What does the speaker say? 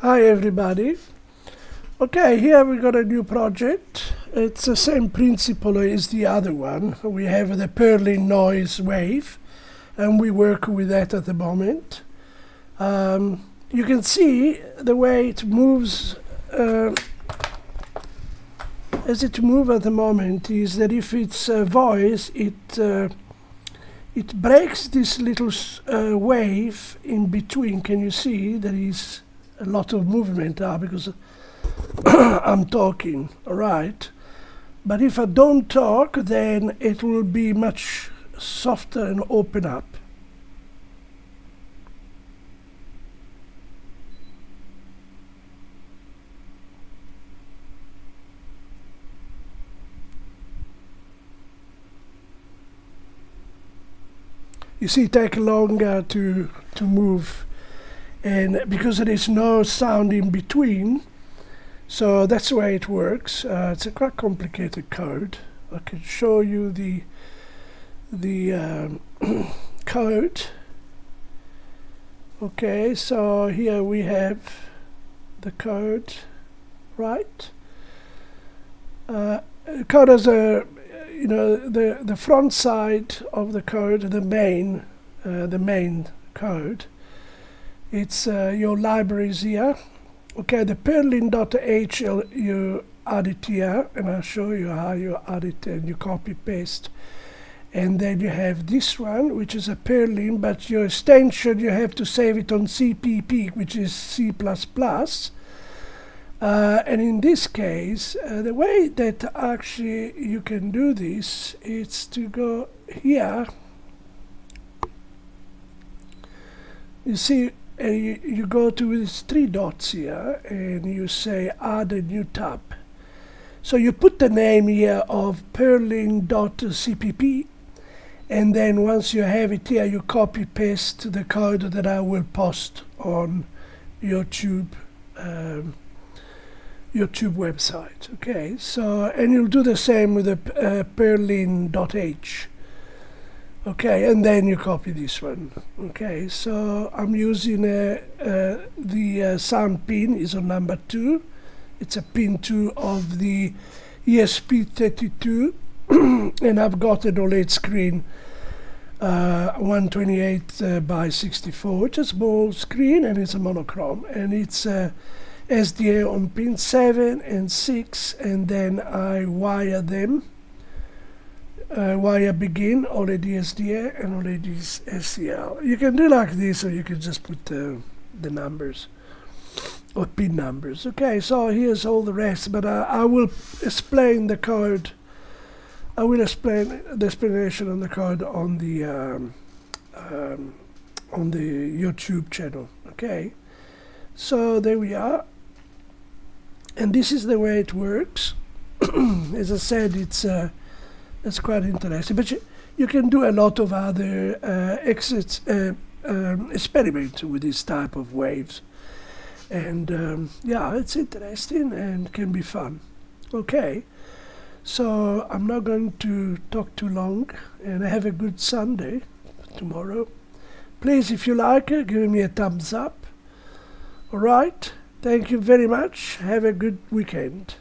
Hi everybody. Okay, here we got a new project. It's the same principle as the other one. We have the Perlin Noise wave and we work with that at the moment. You can see the way it moves as it moves at the moment is that if it's voice, it breaks this little wave in between. Can you see there is a lot of movement because I'm talking, all right? But if I don't talk, then it will be much softer and open up. You see, it takes longer to move, and because there is no sound in between, so that's the way it works. It's a quite complicated code. I can show you the code. Okay, so here we have the code, right? Code has a, you know, the front side of the code, the main code. It's your libraries here. Okay, the perlin.h you add it here, and I'll show you how you add it, and you copy paste. And then you have this one, which is a Perlin, but your extension you have to save it on CPP, which is C++. And in this case, the way that actually you can do this is to go here. You see, you go to these three dots here and you say add a new tab. So you put the name here of perlin.cpp, and then once you have it here, you copy paste the code that I will post on YouTube website. Okay, so, and you'll do the same with the perlin.h. Okay, and then you copy this one. Okay, so I'm using the sound pin is on number 2. It's a pin 2 of the ESP32, and I've got an Oled screen 128 by 64. It's a small screen and it's a monochrome, and it's SDA on pin 7 and 6, and then I wire them. Wire begin, already SDA and already SCL. You can do like this, or you can just put the numbers or pin numbers. Okay, so here's all the rest, but I will explain the code. I will explain the explanation on the code on the YouTube channel. Okay, so there we are, and this is the way it works. As I said, it's quite interesting, but you can do a lot of other experiments with this type of waves, and yeah, it's interesting and can be fun. Okay, so I'm not going to talk too long, and have a good Sunday tomorrow. Please, if you like it, give me a thumbs up. All right, thank you very much. Have a good weekend.